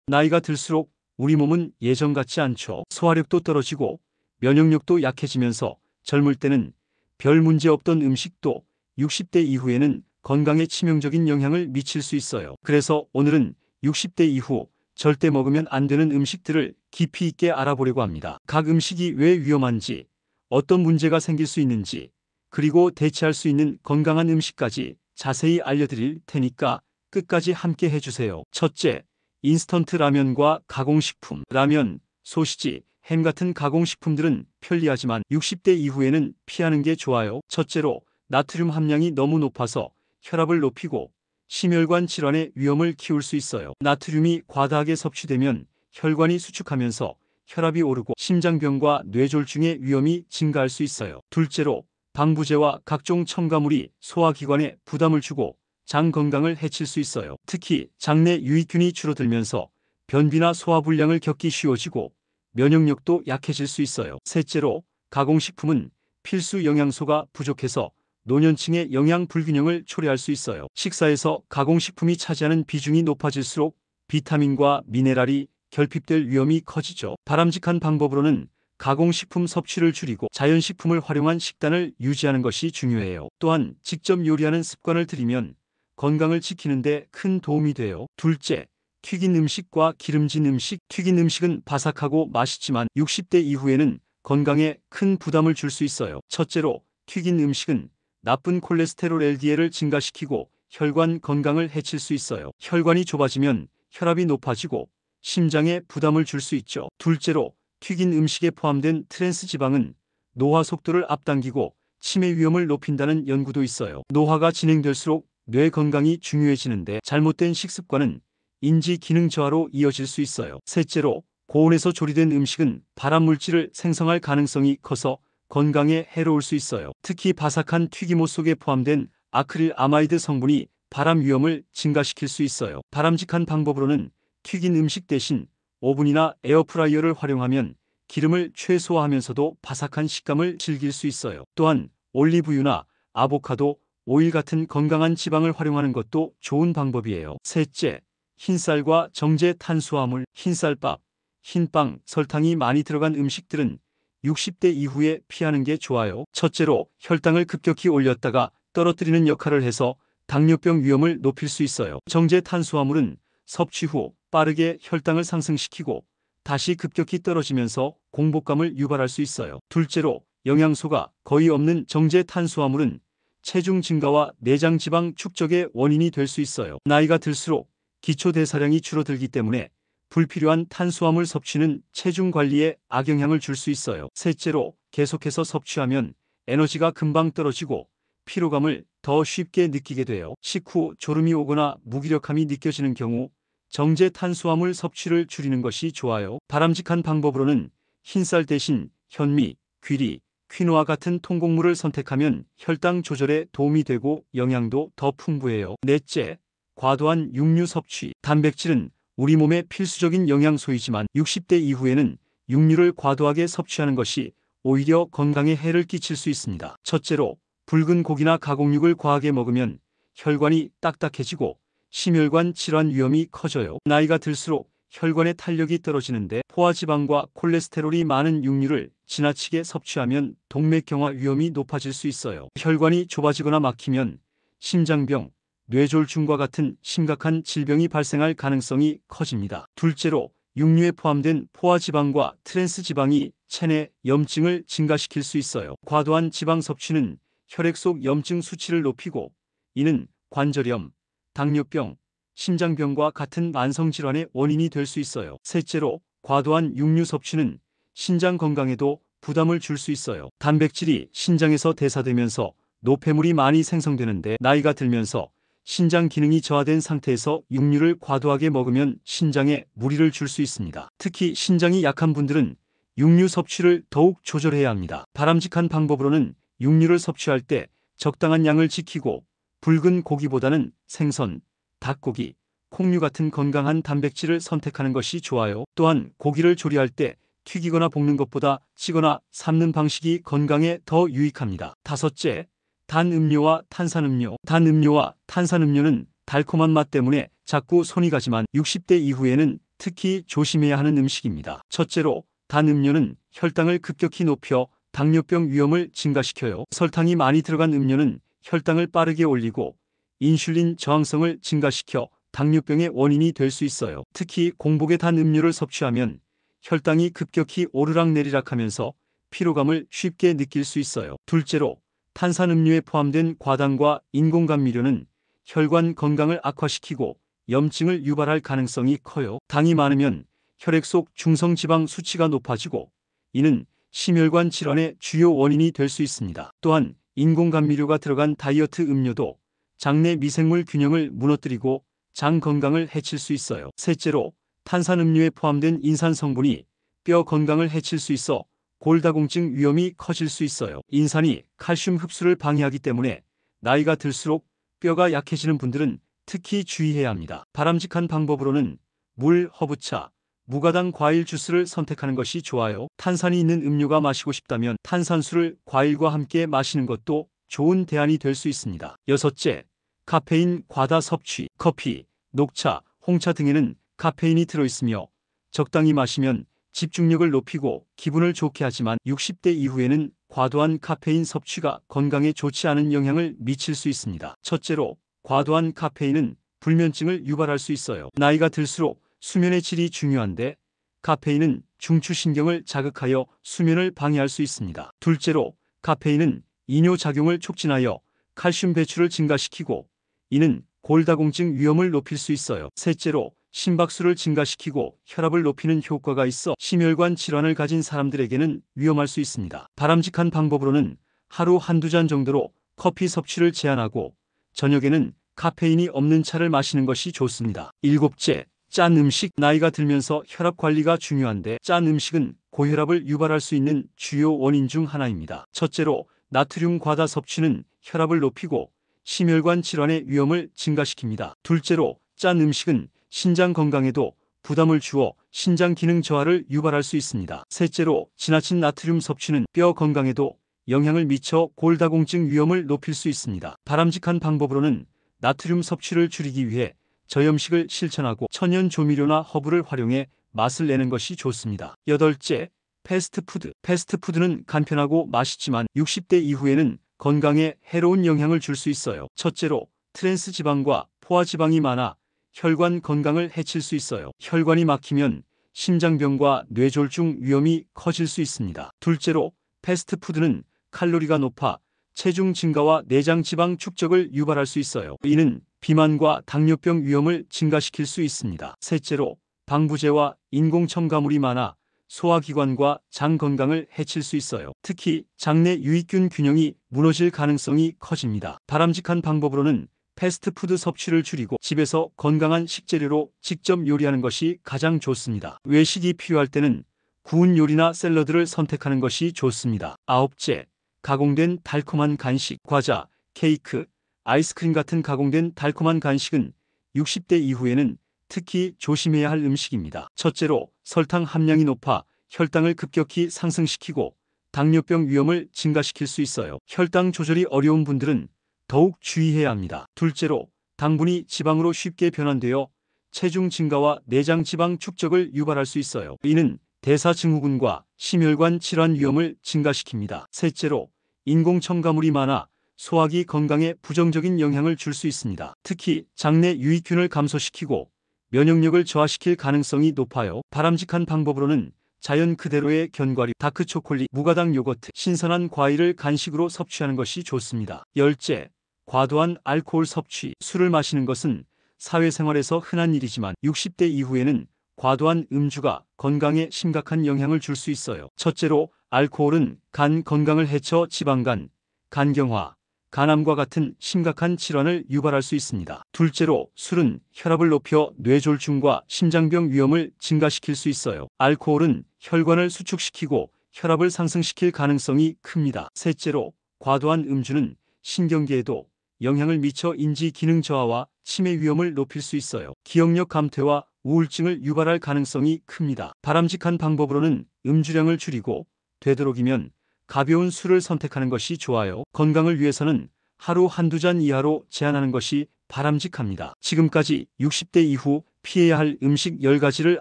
나이가 들수록 우리 몸은 예전 같지 않죠. 소화력도 떨어지고 면역력도 약해지면서 젊을 때는 별 문제 없던 음식도 60대 이후에는 건강에 치명적인 영향을 미칠 수 있어요. 그래서 오늘은 60대 이후 절대 먹으면 안 되는 음식들을 깊이 있게 알아보려고 합니다. 각 음식이 왜 위험한지, 어떤 문제가 생길 수 있는지, 그리고 대체할 수 있는 건강한 음식까지 자세히 알려드릴 테니까 끝까지 함께 해주세요. 첫째, 인스턴트 라면과 가공식품. 라면, 소시지, 햄 같은 가공식품들은 편리하지만 60대 이후에는 피하는 게 좋아요. 첫째로, 나트륨 함량이 너무 높아서 혈압을 높이고 심혈관 질환의 위험을 키울 수 있어요. 나트륨이 과다하게 섭취되면 혈관이 수축하면서 혈압이 오르고 심장병과 뇌졸중의 위험이 증가할 수 있어요. 둘째로, 방부제와 각종 첨가물이 소화기관에 부담을 주고 장 건강을 해칠 수 있어요. 특히 장내 유익균이 줄어들면서 변비나 소화불량을 겪기 쉬워지고 면역력도 약해질 수 있어요. 셋째로, 가공식품은 필수 영양소가 부족해서 노년층의 영양 불균형을 초래할 수 있어요. 식사에서 가공식품이 차지하는 비중이 높아질수록 비타민과 미네랄이 결핍될 위험이 커지죠. 바람직한 방법으로는 가공식품 섭취를 줄이고 자연식품을 활용한 식단을 유지하는 것이 중요해요. 또한 직접 요리하는 습관을 들이면 건강을 지키는 데 큰 도움이 돼요. 둘째, 튀긴 음식과 기름진 음식. 튀긴 음식은 바삭하고 맛있지만 60대 이후에는 건강에 큰 부담을 줄 수 있어요. 첫째로, 튀긴 음식은 나쁜 콜레스테롤 LDL을 증가시키고 혈관 건강을 해칠 수 있어요. 혈관이 좁아지면 혈압이 높아지고 심장에 부담을 줄 수 있죠. 둘째로, 튀긴 음식에 포함된 트랜스 지방은 노화 속도를 앞당기고 치매 위험을 높인다는 연구도 있어요. 노화가 진행될수록 뇌 건강이 중요해지는데 잘못된 식습관은 인지 기능 저하로 이어질 수 있어요. 셋째로, 고온에서 조리된 음식은 발암물질을 생성할 가능성이 커서 건강에 해로울 수 있어요. 특히 바삭한 튀김옷 속에 포함된 아크릴 아마이드 성분이 발암 위험을 증가시킬 수 있어요. 바람직한 방법으로는 튀긴 음식 대신 오븐이나 에어프라이어를 활용하면 기름을 최소화하면서도 바삭한 식감을 즐길 수 있어요. 또한 올리브유나 아보카도, 오일 같은 건강한 지방을 활용하는 것도 좋은 방법이에요. 셋째, 흰쌀과 정제 탄수화물. 흰쌀밥, 흰빵, 설탕이 많이 들어간 음식들은 60대 이후에 피하는 게 좋아요. 첫째로, 혈당을 급격히 올렸다가 떨어뜨리는 역할을 해서 당뇨병 위험을 높일 수 있어요. 정제 탄수화물은 섭취 후 빠르게 혈당을 상승시키고 다시 급격히 떨어지면서 공복감을 유발할 수 있어요. 둘째로, 영양소가 거의 없는 정제 탄수화물은 체중 증가와 내장 지방 축적의 원인이 될 수 있어요. 나이가 들수록 기초 대사량이 줄어들기 때문에 불필요한 탄수화물 섭취는 체중 관리에 악영향을 줄 수 있어요. 셋째로, 계속해서 섭취하면 에너지가 금방 떨어지고 피로감을 더 쉽게 느끼게 돼요. 식후 졸음이 오거나 무기력함이 느껴지는 경우 정제 탄수화물 섭취를 줄이는 것이 좋아요. 바람직한 방법으로는 흰쌀 대신 현미, 귀리, 퀴노아 같은 통곡물을 선택하면 혈당 조절에 도움이 되고 영양도 더 풍부해요. 넷째, 과도한 육류 섭취. 단백질은 우리 몸의 필수적인 영양소이지만 60대 이후에는 육류를 과도하게 섭취하는 것이 오히려 건강에 해를 끼칠 수 있습니다. 첫째로, 붉은 고기나 가공육을 과하게 먹으면 혈관이 딱딱해지고 심혈관 질환 위험이 커져요. 나이가 들수록 혈관의 탄력이 떨어지는데 포화지방과 콜레스테롤이 많은 육류를 지나치게 섭취하면 동맥경화 위험이 높아질 수 있어요. 혈관이 좁아지거나 막히면 심장병, 뇌졸중과 같은 심각한 질병이 발생할 가능성이 커집니다. 둘째로, 육류에 포함된 포화지방과 트랜스 지방이 체내 염증을 증가시킬 수 있어요. 과도한 지방 섭취는 혈액 속 염증 수치를 높이고 이는 관절염, 당뇨병, 심장병과 같은 만성질환의 원인이 될 수 있어요. 셋째로, 과도한 육류 섭취는 신장 건강에도 부담을 줄 수 있어요. 단백질이 신장에서 대사되면서 노폐물이 많이 생성되는데 나이가 들면서 신장 기능이 저하된 상태에서 육류를 과도하게 먹으면 신장에 무리를 줄 수 있습니다. 특히 신장이 약한 분들은 육류 섭취를 더욱 조절해야 합니다. 바람직한 방법으로는 육류를 섭취할 때 적당한 양을 지키고 붉은 고기보다는 생선, 닭고기, 콩류 같은 건강한 단백질을 선택하는 것이 좋아요. 또한 고기를 조리할 때 튀기거나 볶는 것보다 찌거나 삶는 방식이 건강에 더 유익합니다. 다섯째, 단 음료와 탄산음료. 단 음료와 탄산음료는 달콤한 맛 때문에 자꾸 손이 가지만 60대 이후에는 특히 조심해야 하는 음식입니다. 첫째로, 단 음료는 혈당을 급격히 높여 당뇨병 위험을 증가시켜요. 설탕이 많이 들어간 음료는 혈당을 빠르게 올리고 인슐린 저항성을 증가시켜 당뇨병의 원인이 될 수 있어요. 특히 공복에 단 음료를 섭취하면 혈당이 급격히 오르락내리락하면서 피로감을 쉽게 느낄 수 있어요. 둘째로, 탄산음료에 포함된 과당과 인공감미료는 혈관 건강을 악화시키고 염증을 유발할 가능성이 커요. 당이 많으면 혈액 속 중성지방 수치가 높아지고 이는 심혈관 질환의 주요 원인이 될 수 있습니다. 또한 인공감미료가 들어간 다이어트 음료도 장내 미생물 균형을 무너뜨리고 장 건강을 해칠 수 있어요. 셋째로, 탄산음료에 포함된 인산 성분이 뼈 건강을 해칠 수 있어 골다공증 위험이 커질 수 있어요. 인산이 칼슘 흡수를 방해하기 때문에 나이가 들수록 뼈가 약해지는 분들은 특히 주의해야 합니다. 바람직한 방법으로는 물, 허브차, 무가당 과일 주스를 선택하는 것이 좋아요. 탄산이 있는 음료가 마시고 싶다면 탄산수를 과일과 함께 마시는 것도 좋은 대안이 될 수 있습니다. 여섯째, 카페인 과다 섭취. 커피, 녹차, 홍차 등에는 카페인이 들어있으며 적당히 마시면 집중력을 높이고 기분을 좋게 하지만 60대 이후에는 과도한 카페인 섭취가 건강에 좋지 않은 영향을 미칠 수 있습니다. 첫째로, 과도한 카페인은 불면증을 유발할 수 있어요. 나이가 들수록 수면의 질이 중요한데 카페인은 중추신경을 자극하여 수면을 방해할 수 있습니다. 둘째로, 카페인은 이뇨작용을 촉진하여 칼슘 배출을 증가시키고 이는 골다공증 위험을 높일 수 있어요. 셋째로, 심박수를 증가시키고 혈압을 높이는 효과가 있어 심혈관 질환을 가진 사람들에게는 위험할 수 있습니다. 바람직한 방법으로는 하루 한두 잔 정도로 커피 섭취를 제한하고 저녁에는 카페인이 없는 차를 마시는 것이 좋습니다. 일곱째, 짠 음식. 나이가 들면서 혈압 관리가 중요한데 짠 음식은 고혈압을 유발할 수 있는 주요 원인 중 하나입니다. 첫째로, 나트륨 과다 섭취는 혈압을 높이고 심혈관 질환의 위험을 증가시킵니다. 둘째로, 짠 음식은 신장 건강에도 부담을 주어 신장 기능 저하를 유발할 수 있습니다. 셋째로, 지나친 나트륨 섭취는 뼈 건강에도 영향을 미쳐 골다공증 위험을 높일 수 있습니다. 바람직한 방법으로는 나트륨 섭취를 줄이기 위해 저염식을 실천하고 천연 조미료나 허브를 활용해 맛을 내는 것이 좋습니다. 여덟째, 패스트푸드. 패스트푸드는 간편하고 맛있지만 60대 이후에는 건강에 해로운 영향을 줄 수 있어요. 첫째로, 트랜스 지방과 포화 지방이 많아 혈관 건강을 해칠 수 있어요. 혈관이 막히면 심장병과 뇌졸중 위험이 커질 수 있습니다. 둘째로, 패스트푸드는 칼로리가 높아 체중 증가와 내장 지방 축적을 유발할 수 있어요. 이는 비만과 당뇨병 위험을 증가시킬 수 있습니다. 셋째로, 방부제와 인공 첨가물이 많아 소화기관과 장 건강을 해칠 수 있어요. 특히 장내 유익균 균형이 무너질 가능성이 커집니다. 바람직한 방법으로는 패스트푸드 섭취를 줄이고 집에서 건강한 식재료로 직접 요리하는 것이 가장 좋습니다. 외식이 필요할 때는 구운 요리나 샐러드를 선택하는 것이 좋습니다. 아홉째, 가공된 달콤한 간식. 과자, 케이크, 아이스크림 같은 가공된 달콤한 간식은 60대 이후에는 특히 조심해야 할 음식입니다. 첫째로, 설탕 함량이 높아 혈당을 급격히 상승시키고 당뇨병 위험을 증가시킬 수 있어요. 혈당 조절이 어려운 분들은 더욱 주의해야 합니다. 둘째로, 당분이 지방으로 쉽게 변환되어 체중 증가와 내장 지방 축적을 유발할 수 있어요. 이는 대사증후군과 심혈관 질환 위험을 증가시킵니다. 셋째로, 인공 첨가물이 많아 소화기 건강에 부정적인 영향을 줄 수 있습니다. 특히 장내 유익균을 감소시키고 면역력을 저하시킬 가능성이 높아요. 바람직한 방법으로는 자연 그대로의 견과류, 다크초콜릿, 무가당 요거트, 신선한 과일을 간식으로 섭취하는 것이 좋습니다. 열째, 과도한 알코올 섭취. 술을 마시는 것은 사회생활에서 흔한 일이지만 60대 이후에는 과도한 음주가 건강에 심각한 영향을 줄 수 있어요. 첫째로, 알코올은 간 건강을 해쳐 지방간, 간경화, 간암과 같은 심각한 질환을 유발할 수 있습니다. 둘째로, 술은 혈압을 높여 뇌졸중과 심장병 위험을 증가시킬 수 있어요. 알코올은 혈관을 수축시키고 혈압을 상승시킬 가능성이 큽니다. 셋째로, 과도한 음주는 신경계에도 영향을 미쳐 인지 기능 저하와 치매 위험을 높일 수 있어요. 기억력 감퇴와 우울증을 유발할 가능성이 큽니다. 바람직한 방법으로는 음주량을 줄이고 되도록이면 가벼운 술을 선택하는 것이 좋아요. 건강을 위해서는 하루 한두 잔 이하로 제한하는 것이 바람직합니다. 지금까지 60대 이후 피해야 할 음식 10가지를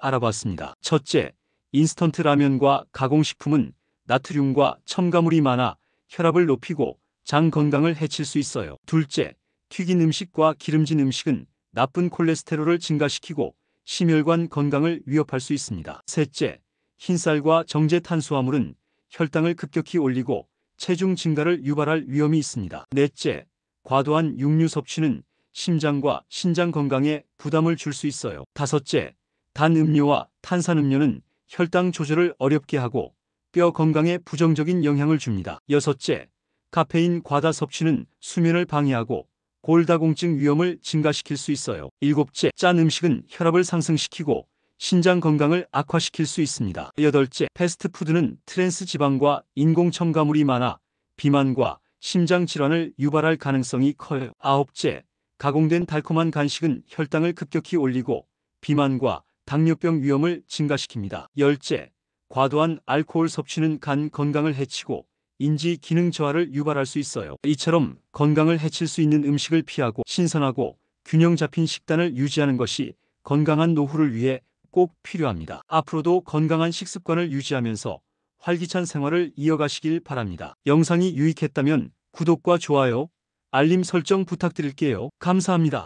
알아봤습니다. 첫째, 인스턴트 라면과 가공식품은 나트륨과 첨가물이 많아 혈압을 높이고 장 건강을 해칠 수 있어요. 둘째, 튀긴 음식과 기름진 음식은 나쁜 콜레스테롤을 증가시키고 심혈관 건강을 위협할 수 있습니다. 셋째, 흰쌀과 정제 탄수화물은 혈당을 급격히 올리고 체중 증가를 유발할 위험이 있습니다. 넷째, 과도한 육류 섭취는 심장과 신장 건강에 부담을 줄 수 있어요. 다섯째, 단 음료와 탄산음료는 혈당 조절을 어렵게 하고 뼈 건강에 부정적인 영향을 줍니다. 여섯째, 카페인 과다 섭취는 수면을 방해하고 골다공증 위험을 증가시킬 수 있어요. 일곱째, 짠 음식은 혈압을 상승시키고 신장 건강을 악화시킬 수 있습니다. 여덟째, 패스트푸드는 트랜스 지방과 인공 첨가물이 많아 비만과 심장 질환을 유발할 가능성이 커요. 아홉째, 가공된 달콤한 간식은 혈당을 급격히 올리고 비만과 당뇨병 위험을 증가시킵니다. 열째, 과도한 알코올 섭취는 간 건강을 해치고 인지 기능 저하를 유발할 수 있어요. 이처럼 건강을 해칠 수 있는 음식을 피하고 신선하고 균형 잡힌 식단을 유지하는 것이 건강한 노후를 위해 꼭 필요합니다. 앞으로도 건강한 식습관을 유지하면서 활기찬 생활을 이어가시길 바랍니다. 영상이 유익했다면 구독과 좋아요, 알림 설정 부탁드릴게요. 감사합니다.